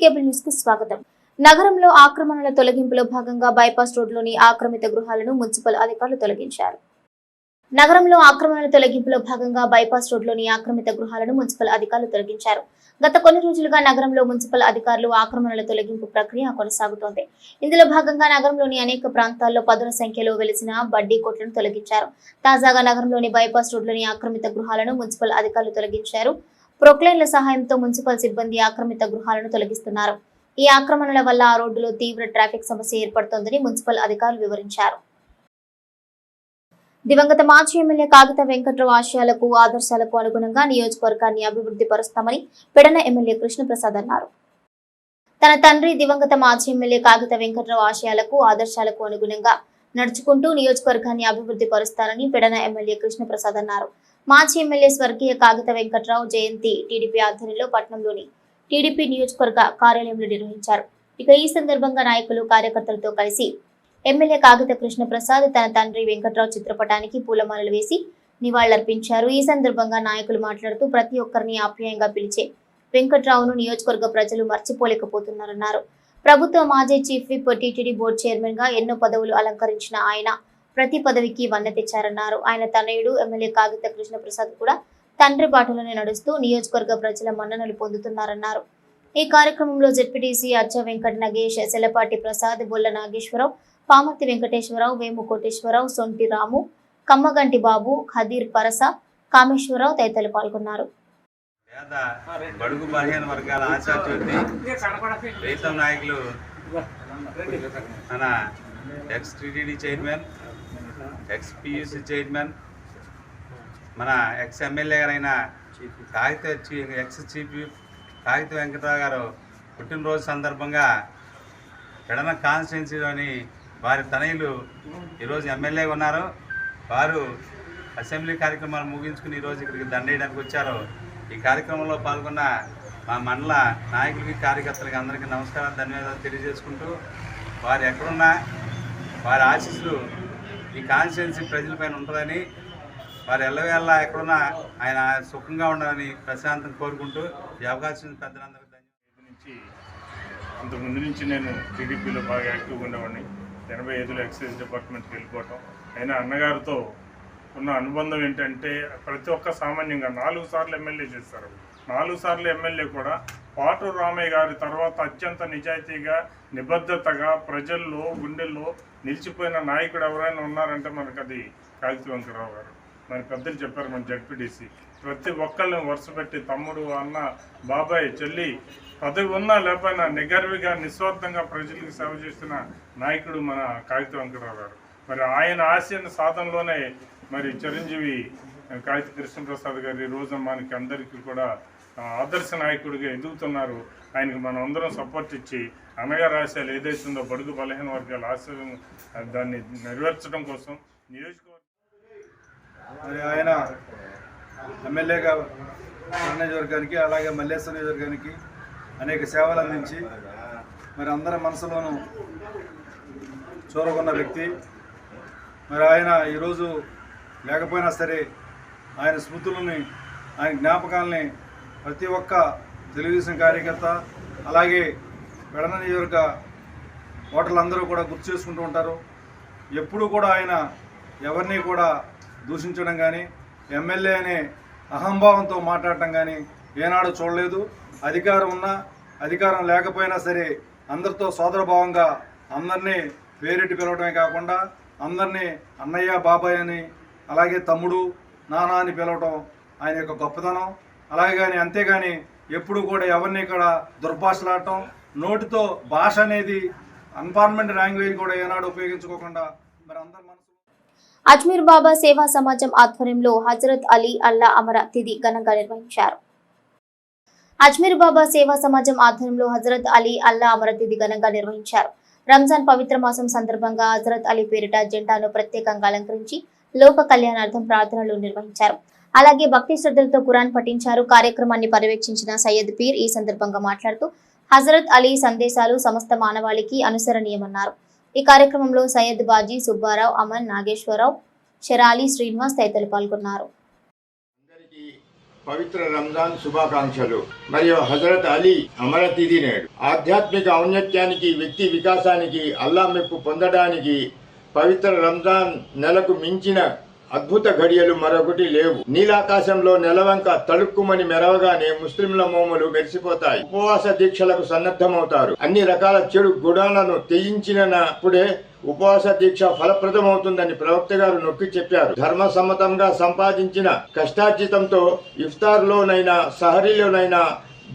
Cable news కు స్వాగతం. నగరంలో ఆక్రమణల తొలగింపులో భాగంగా బైపాస్ రోడ్లోని ఆక్రమిత గృహాలను మున్సిపల్ అధికారులు తొలగించారు. నగరంలో ఆక్రమణల తొలగింపులో భాగంగా బైపాస్ రోడ్లోని ఆక్రమిత గృహాలను మున్సిపల్ అధికారులు తొలగించారు. గత కొన్ని రోజులుగా నగరంలో మున్సిపల్ అధికారులు ఆక్రమణల తొలగింపు ప్రక్రియ కొనసాగుతోంది. ఇందులో భాగంగా నగరంలోని అనేక ప్రాంతాల్లో పదుల సంఖ్యలో వెలిసిన బడ్డీ కొట్లను తొలగించారు. తాజాగా నగరంలోని బైపాస్ రోడ్లోని ఆక్రమిత గృహాలను మున్సిపల్ అధికారులు తొలగించారు. ప్రొక్లైన్ల సహాయంతో మున్సిపల్ సిబ్బంది ఆక్రమిత గృహాలను తొలగిస్తున్నారు. ఈ ఆక్రమణల వల్ల ఆ రోడ్డులో తీవ్ర ట్రాఫిక్ సమస్య ఏర్పడుతోందని మున్సిపల్ అధికారులు వివరించారు. దివంగత మాజీ ఎమ్మెల్యే కాగిత వెంకట్రావు ఆశయాలకు ఆదర్శాలకు అనుగుణంగా నియోజకవర్గాన్ని అభివృద్ధి పరుస్తామని పెడన ఎమ్మెల్యే కృష్ణప్రసాద్ అన్నారు. తన తండ్రి దివంగత మాజీ ఎమ్మెల్యే కాగిత వెంకట్రావు ఆశయాలకు ఆదర్శాలకు అనుగుణంగా నడుచుకుంటూ నియోజకవర్గాన్ని అభివృద్ధి పరుస్తారని పెడన ఎమ్మెల్యే కృష్ణప్రసాద్ అన్నారు. మాజీ ఎమ్మెల్యే స్వర్గీయ కాగిత వెంకట్రావు జయంతి టీడీపీ ఆధ్వర్యంలో పట్టణంలోని టీడీపీ నియోజకవర్గ కార్యాలయంలో నిర్వహించారు. ఇక ఈ సందర్భంగా నాయకులు కార్యకర్తలతో కలిసి ఎమ్మెల్యే కాగిత కృష్ణప్రసాద్ తన తండ్రి వెంకట్రావు చిత్రపటానికి పూలమాలలు వేసి నివాళులర్పించారు. ఈ సందర్భంగా నాయకులు మాట్లాడుతూ ప్రతి ఒక్కరిని ఆప్యాయంగా పిలిచే వెంకట్రావును నియోజకవర్గ ప్రజలు మర్చిపోలేకపోతున్నారన్నారు. ప్రభుత్వ మాజీ chief whip, TTD board chairman గా ఎన్నో పదవులు అలంకరించిన ఆయన ప్రతి పదవికి వన్నె తెచ్చారన్నారు. ఆయన తనయుడు ఎమ్మెల్యే కాగిత కృష్ణప్రసాద్ కూడా తండ్రి బాటలోనే నడుస్తూ నియోజకవర్గ ప్రజల మన్ననలు పొందుతున్నారన్నారు. ఈ కార్యక్రమంలో జెడ్పీటీసీ అచ్చ వెంకట నగేష్, సెలపాటి ప్రసాద్, బొల్ల నాగేశ్వరరావు, పామర్తి వెంకటేశ్వరరావు, వేము కోటేశ్వరరావు, సొంటి రాము, కమ్మగంటి బాబు, ఖదీర్ పరస, కామేశ్వరరావు తదితరులు పాల్గొన్నారు. బడుగు బలహీన వర్గాల ఆశాజ్యోతి రైతు నాయకులు మన X TTD chairman, X PUC chairman, మన ఎక్స్ ఎమ్మెల్యే గారైన ఎక్స్ చీఫ్ కాగిత వెంకటరావు గారు పుట్టినరోజు సందర్భంగా పెడన కాన్స్టిట్యున్సీలోని వారి తనయులు ఈరోజు ఎమ్మెల్యేగా ఉన్నారు. వారు అసెంబ్లీ కార్యక్రమాలు ముగించుకుని ఈరోజు ఇక్కడికి దండేయడానికి వచ్చారు. ఈ కార్యక్రమంలో పాల్గొన్న మా మండల నాయకులకి, కార్యకర్తలకి అందరికీ నమస్కారాలు, ధన్యవాదాలు తెలియజేసుకుంటూ వారు ఎక్కడున్నా వారి ఆశీస్సులు ఈ కాన్స్టిట్యున్సీ ప్రజలపైన ఉంటుందని, వారు ఎల్లవేళ్ళ ఎక్కడున్నా ఆయన సుఖంగా ఉండాలని ప్రశాంతం కోరుకుంటూ ఈ అవకాశం పెద్దలందరికీ ధన్యవాదాలు. అంతకుముందు నుంచి నేను టీడీపీలో బాగా యాక్టివ్గా ఉండేవాడిని. 85లో ఎక్సైజ్ డిపార్ట్మెంట్కి వెళ్ళిపోవటం. అయినా అన్నగారితో ఉన్న అనుబంధం ఏంటంటే ప్రతి ఒక్క సామాన్యంగా 4 సార్లు ఎమ్మెల్యే చేస్తారు. 4 సార్లు ఎమ్మెల్యే కూడా పాటూరు రామయ్య గారి తర్వాత అత్యంత నిజాయితీగా, నిబద్ధతగా ప్రజల్లో గుండెల్లో నిలిచిపోయిన నాయకుడు ఎవరైనా ఉన్నారంటే మనకు అది కాగిత వెంకటరావు గారు. మరి పెద్దలు చెప్పారు, మన జడ్పీటీసీ ప్రతి ఒక్కళ్ళని వరుసపెట్టి తమ్ముడు, అన్న, బాబాయ్, చెల్లి పదవి ఉన్నా లేకపోయినా నిగర్విగా నిస్వార్థంగా ప్రజలకు సేవ చేసిన నాయకుడు మన కాగిత వెంకటరావు గారు. మరి ఆయన ఆశయ సాధనలోనే మరి చిరంజీవి కాగిత కృష్ణప్రసాద్ గారు ఈ రోజు మనకి అందరికీ కూడా ఆదర్శ నాయకుడిగా ఎదుగుతున్నారు. ఆయనకి మనం అందరం సపోర్ట్ ఇచ్చి అన్నగారి ఆశయాలు ఏదైతుందో బడుగు బలహీన వర్గాల ఆశయం దాన్ని నెరవేర్చడం కోసం నియోజకవర్గం మరి ఆయన ఎమ్మెల్యేగా నియోజకవర్గానికి, అలాగే మల్లేశ్వర నియోజకవర్గానికి అనేక సేవలు అందించి మరి అందరి మనసులోనూ చూరగొన్న వ్యక్తి. మరి ఆయన ఈరోజు లేకపోయినా సరే ఆయన స్మృతులని, ఆయన జ్ఞాపకాలని ప్రతి ఒక్క తెలుగుదేశం కార్యకర్త, అలాగే పెడన నియోజకవర్గ ఓటర్లందరూ కూడా గుర్తు చేసుకుంటూ ఉంటారు. ఎప్పుడు కూడా ఆయన ఎవరిని కూడా దూషించడం కానీ, ఎమ్మెల్యే అనే అహంభావంతో మాట్లాడటం కానీ ఏనాడు చూడలేదు. అధికారం ఉన్నా అధికారం లేకపోయినా సరే అందరితో సోదరభావంగా అందరినీ పేరెట్టి పిలవడమే కాకుండా అందరినీ అన్నయ్య, బాబాయ్ అని, అలాగే తమ్ముడు, నాన్న అని పిలవటం ఆయన యొక్క గొప్పతనం. అలాగే కానీ అంతేగాని ఎప్పుడు కూడా ఎవరిని కూడా దుర్భాషలాడటం, నోటితో భాష అనేది అన్పార్లమెంట్ లాంగ్వేజ్ కూడా ఏనాడు ఉపయోగించుకోకుండా మరి అందరి మనసు. అజ్మీర్ బాబా సేవా సమాజం ఆధ్వర్యంలో హజరత్ అలీ అల్లా అమర తిథి ఘనంగా నిర్వహించారు. అజ్మీర్ బాబా సేవా సమాజం ఆధ్వర్యంలో హజరత్ అలీ అల్లా అమర తిథి ఘనంగా నిర్వహించారు. రంజాన్ పవిత్ర మాసం సందర్భంగా హజరత్ అలీ పేరిట జెండాను ప్రత్యేకంగా అలంకరించి లోక కళ్యాణార్థం ప్రార్థనలు నిర్వహించారు. అలాగే భక్తి శ్రద్ధలతో ఖురాన్ పఠించారు. కార్యక్రమాన్ని పర్యవేక్షించిన సయ్యద్ పీర్ ఈ సందర్భంగా మాట్లాడుతూ హజరత్ అలీ సందేశాలు సమస్త మానవాళికి అనుసరణీయమన్నారు. ఈ కార్యక్రమంలో సయ్యద్ బాజీ, సుబ్బారావు, అమన్, నాగేశ్వరరావు, షెరాలి, శ్రీనివాస్ తదితరులు పాల్గొన్నారు. పవిత్ర రంజాన్ శుభాకాంక్షలు. మరియు హజరత్ అలీ అమర తిథి నేడు. ఆధ్యాత్మిక ఔన్నత్యానికి, వ్యక్తి వికాసానికి, అల్లా మెప్పు పొందడానికి పవిత్ర రంజాన్ నెలకు మించిన అద్భుత ఘడియలు మరొకటి లేవు. నీలాకాశంలో నెలవంక తళుక్కుమని మెరవగానే ముస్లింల మోములు మెరిసిపోతాయి. ఉపవాస దీక్షలకు సన్నద్ధమవుతారు. అన్ని రకాల చెడు గుణాలను త్యజించినప్పుడే ఉపవాస దీక్ష ఫలప్రదమవుతుందని ప్రవక్త గారు నొక్కి చెప్పారు. ధర్మ సమ్మతంగా సంపాదించిన కష్టార్జితంతో ఇఫ్తార్లోనైనా సహరీలోనైనా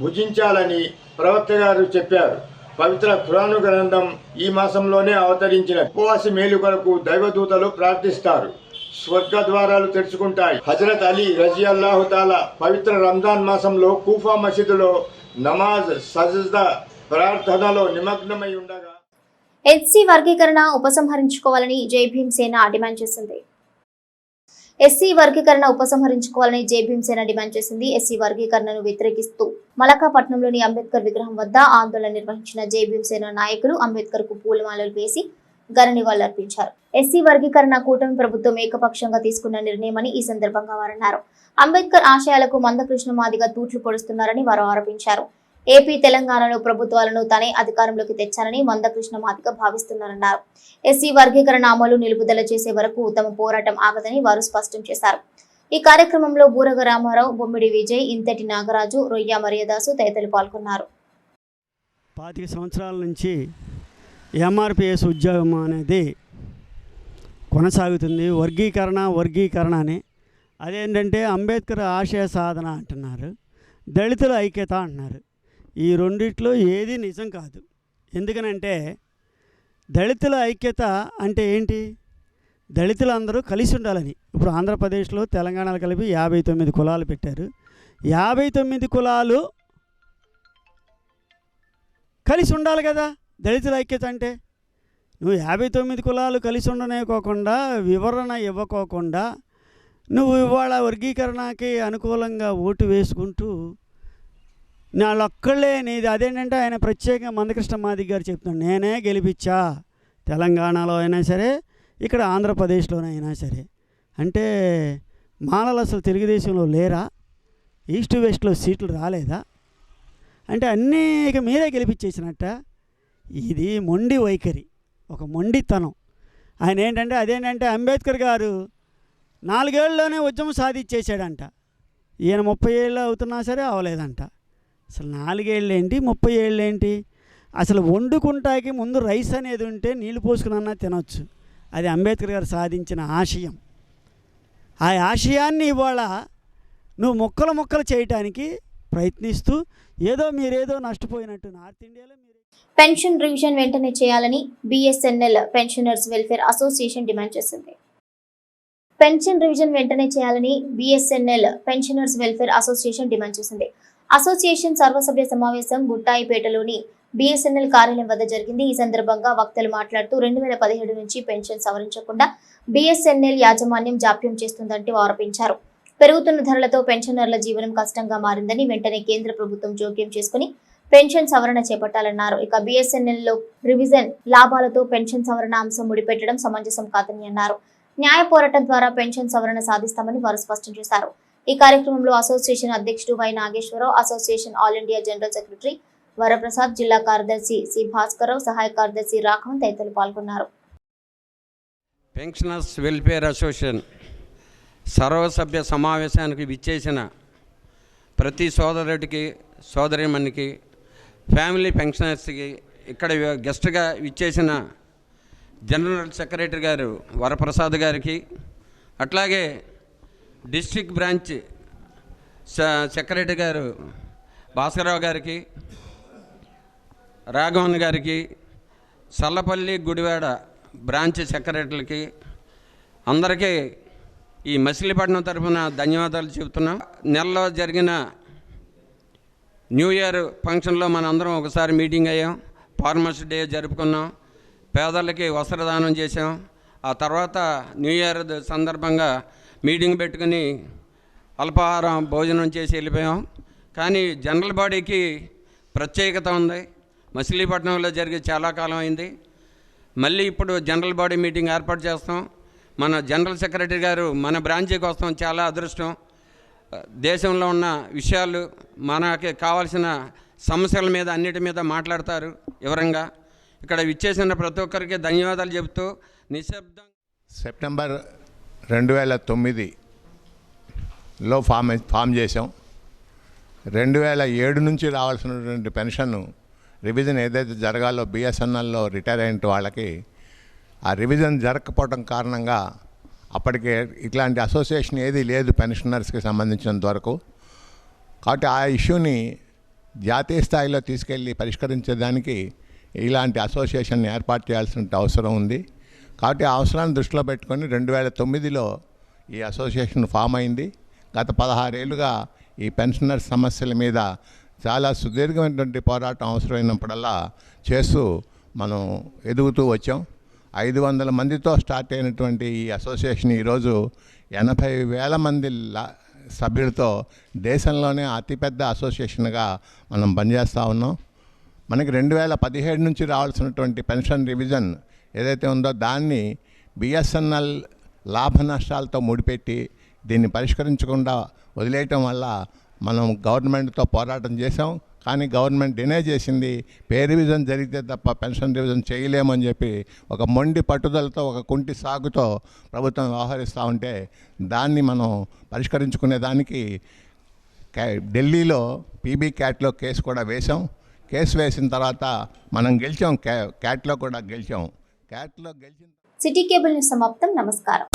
భుజించాలని ప్రవక్త గారు చెప్పారు. పవిత్ర ఖురాను గ్రంథం ఈ మాసంలోనే అవతరించిన ఉపవాస మేలు కొరకు దైవదూతలు ప్రార్థిస్తారు. స్వర్గ ద్వారాలు తెరుచుకుంటాయి. హజరత్ అలీ రజియల్లాహు తాలా పవిత్ర రంజాన్ మాసంలో కూఫా మసీదులో నమాజ్ సజ్దా ప్రార్థనలో నిమగ్నమై ఉండగా ఎస్సీ వర్గీకరణ ఉపసంహరించుకోవాలని జై భీమ్ సేన డిమాండ్ చేసింది. ఎస్సీ వర్గీకరణ ఉపసంహరించుకోవాలని జై భీమ్ సేన డిమాండ్ చేసింది. ఎస్సీ వర్గీకరణను వ్యతిరేకిస్తూ మలకాపట్నంలోని అంబేద్కర్ విగ్రహం వద్ద ఆందోళన నిర్వహించిన జై భీమ్ సేన నాయకులు అంబేద్కర్ కు పూలమాలలు వేసి ఘన నివాళులర్పించారు. ఎస్సీ వర్గీకరణ కూటమి ప్రభుత్వం ఏకపక్షంగా తీసుకున్న నిర్ణయమని ఈ సందర్భంగా వారన్నారు. అంబేద్కర్ ఆశయాలకు మందకృష్ణ మాదిగ తూట్లు పొడుస్తున్నారని వారు ఆరోపించారు. ఏపీ తెలంగాణలో ప్రభుత్వాలను తనే అధికారంలోకి తెచ్చారని మందకృష్ణ మాదిగ భావిస్తున్నారన్నారు. ఎస్సీ వర్గీకరణ అమలు నిలుపుదల చేసే వరకు తమ పోరాటం ఆగదని వారు స్పష్టం చేశారు. ఈ కార్యక్రమంలో బూరగ రామారావు, బొమ్మిడి విజయ్, ఇంతటి నాగరాజు, రొయ్య మరియదాసు తదితరులు పాల్గొన్నారు. 25 సంవత్సరాల నుంచి ఎంఆర్పిఎస్ ఉద్యోగం అనేది కొనసాగుతుంది. వర్గీకరణ అని అదేంటంటే అంబేద్కర్ ఆశయ సాధన అంటున్నారు, దళితుల ఐక్యత అంటున్నారు. ఈ రెండిట్లో ఏది నిజం కాదు. ఎందుకనంటే దళితుల ఐక్యత అంటే ఏంటి? దళితులందరూ కలిసి ఉండాలని. ఇప్పుడు ఆంధ్రప్రదేశ్లో తెలంగాణలో కలిపి 59 కులాలు పెట్టారు. 59 కులాలు కలిసి ఉండాలి కదా దళితుల ఐక్యత అంటే. నువ్వు 59 కులాలు కలిసి ఉండనేకోకుండా, వివరణ ఇవ్వకోకుండా నువ్వు ఇవాళ వర్గీకరణకి అనుకూలంగా ఓటు వేసుకుంటూ నాళ్ళొక్కళ్ళే నీది. అదేంటంటే ఆయన ప్రత్యేకంగా మందకృష్ణ మాదిగ గారు చెప్తున్నాడు, నేనే గెలిపించా తెలంగాణలో అయినా సరే, ఇక్కడ ఆంధ్రప్రదేశ్లోనైనా సరే. అంటే మాలలు అసలు తెలుగుదేశంలో లేరా? ఈస్ట్ వెస్ట్లో సీట్లు రాలేదా? అంటే అన్నీ ఇక మీరే గెలిపించేసినట్ట. ఇది మొండి వైఖరి, ఒక మొండితనం. ఆయన ఏంటంటే అదేంటంటే అంబేద్కర్ గారు 4 ఏళ్ళలోనే ఉద్యమం సాధించేసాడంట. ఈయన 30 ఏళ్ళు అవుతున్నా సరే అవ్వలేదంట. అసలు 4 ఏళ్ళు ఏంటి, 30 ఏళ్ళు ఏంటి? అసలు వండుకుంటాకి ముందు రైస్ అనేది ఉంటే నీళ్ళు పోసుకున్నా తినొచ్చు. అది అంబేద్కర్ గారు సాధించిన ఆశయం. ఆ ఆశయాన్ని ఇవాళ నువ్వు ముక్కలు చేయటానికి ప్రయత్నిస్తూ మీరేదో నష్టపోయినట్టు. నార్త్ ఇండియాలో పెన్షన్ రివిజన్ వెంటనే చేయాలని BSNL pensioners welfare association demand చేసింది. పెన్షన్ రివిజన్ వెంటనే చేయాలని BSNL pensioners welfare association demand చేసింది. అసోసియేషన్ సర్వసభ్య సమావేశం గుట్టాయిపేటలోని బిఎస్ఎన్ఎల్ కార్యాలయం వద్ద జరిగింది. ఈ సందర్భంగా వక్తలు మాట్లాడుతూ 2017 నుంచి పెన్షన్ సవరించకుండా బిఎస్ఎన్ఎల్ యాజమాన్యం జాప్యం చేస్తుందంటూ ఆరోపించారు. పెరుగుతున్న ధరలతో పెన్షనర్ల జీవనం కష్టంగా మారిందని, వెంటనే కేంద్ర ప్రభుత్వం జోక్యం చేసుకుని పెన్షన్ సవరణ చేపట్టాలన్నారు. ఇక బిఎస్ఎన్ఎల్ లో రివిజన్ లాభాలతో పెన్షన్ సవరణ అంశం ముడిపెట్టడం సమంజసం కాదని అన్నారు. న్యాయ పోరాటం ద్వారా పెన్షన్ సవరణ సాధిస్తామని వారు స్పష్టం చేశారు. ఈ కార్యక్రమంలో అసోసియేషన్ అధ్యక్షుడు Y Nageswara Rao, association all India general secretary Varaprasad, జిల్లా కార్యదర్శి సి భాస్కరరావు, సహాయ కార్యదర్శి రాఘవన్ తదితరులు పాల్గొన్నారు. పెన్షనర్స్ వెల్ఫేర్ అసోసియేషన్ సర్వసభ్య సమావేశానికి విచ్చేసిన ప్రతి సోదరుడికి, సోదరిమణికి, ఫ్యామిలీ పెన్షనర్స్కి, ఇక్కడ గెస్ట్గా విచ్చేసిన జనరల్ సెక్రటరీ గారు వరప్రసాద్ గారికి, అట్లాగే డిస్ట్రిక్ట్ బ్రాంచ్ సెక్రటరీ గారు భాస్కరరావు గారికి, రాఘవన్ గారికి, సల్లపల్లి గుడివాడ బ్రాంచ్ సెక్రటరీలకి అందరికీ ఈ మచిలీపట్నం తరఫున ధన్యవాదాలు చెబుతున్నాం. నెలలో జరిగిన న్యూ ఇయర్ ఫంక్షన్లో మనందరం ఒకసారి మీటింగ్ అయ్యాం, ఫార్మర్స్ డే జరుపుకున్నాం, పేదలకి వస్త్రదానం చేసాం. ఆ తర్వాత న్యూ ఇయర్ సందర్భంగా మీటింగ్ పెట్టుకుని అల్పాహారం భోజనం చేసి వెళ్ళిపోయాం. కానీ జనరల్ బాడీకి ప్రత్యేకత ఉంది. మచిలీపట్నంలో జరిగి చాలా కాలం అయింది. మళ్ళీ ఇప్పుడు జనరల్ బాడీ మీటింగ్ ఏర్పాటు చేస్తాం. మన జనరల్ సెక్రటరీ గారు మన బ్రాంచీకి వస్తాం, చాలా అదృష్టం. దేశంలో ఉన్న విషయాలు, మనకి కావాల్సిన సమస్యల మీద అన్నిటి మీద మాట్లాడతారు వివరంగా. ఇక్కడ విచ్చేసిన ప్రతి ఒక్కరికి ధన్యవాదాలు చెబుతూ నిశ్శబ్దం. సెప్టెంబర్ 2009లో ఫామ్ చేసాం. 2007 నుంచి రావాల్సినటువంటి పెన్షన్ రివిజన్ ఏదైతే జరగాలో బిఎస్ఎన్ఎల్లో రిటైర్ అయిన వాళ్ళకి ఆ రివిజన్ జరగకపోవడం కారణంగా అప్పటికే ఇట్లాంటి అసోసియేషన్ ఏది లేదు పెన్షనర్స్కి సంబంధించినంత వరకు. కాబట్టి ఆ ఇష్యూని జాతీయ స్థాయిలో తీసుకెళ్ళి పరిష్కరించేదానికి ఇలాంటి అసోసియేషన్ ఏర్పాటు చేయాల్సిన అవసరం ఉంది. కాబట్టి ఆ అవసరాన్ని దృష్టిలో పెట్టుకొని 2009లో ఈ అసోసియేషన్ ఫామ్ అయింది. గత 16 ఏళ్ళుగా ఈ పెన్షనర్ సమస్యల మీద చాలా సుదీర్ఘమైనటువంటి పోరాటం అవసరమైనప్పుడల్లా చేస్తూ మనం ఎదుగుతూ వచ్చాం. 500 మందితో స్టార్ట్ అయినటువంటి ఈ అసోసియేషన్ ఈరోజు 80,000 మంది సభ్యులతో దేశంలోనే అతిపెద్ద అసోసియేషన్గా మనం పనిచేస్తూ ఉన్నాం. మనకి 2017 నుంచి రావాల్సినటువంటి పెన్షన్ రివిజన్ ఏదైతే ఉందో దాన్ని బిఎస్ఎన్ఎల్ లాభ నష్టాలతో ముడిపెట్టి దీన్ని పరిష్కరించకుండా వదిలేయటం వల్ల మనం గవర్నమెంట్తో పోరాటం చేసాం. కానీ గవర్నమెంట్ డినే చేసింది. పే రివిజన్ జరిగితే తప్ప పెన్షన్ రివిజన్ చేయలేమని చెప్పి ఒక మొండి పట్టుదలతో, ఒక కుంటి సాగుతో ప్రభుత్వం వ్యవహరిస్తూ ఉంటే దాన్ని మనం పరిష్కరించుకునేదానికి ఢిల్లీలో పీబీ క్యాట్లో కేసు కూడా వేసాం. కేసు వేసిన తర్వాత మనం గెలిచాం. క్యాట్లో కూడా గెలిచాం. క్యాట్లో గెలిచిన సిటీ కేబుల్ న్యూస్ సమాప్తం. నమస్కారం.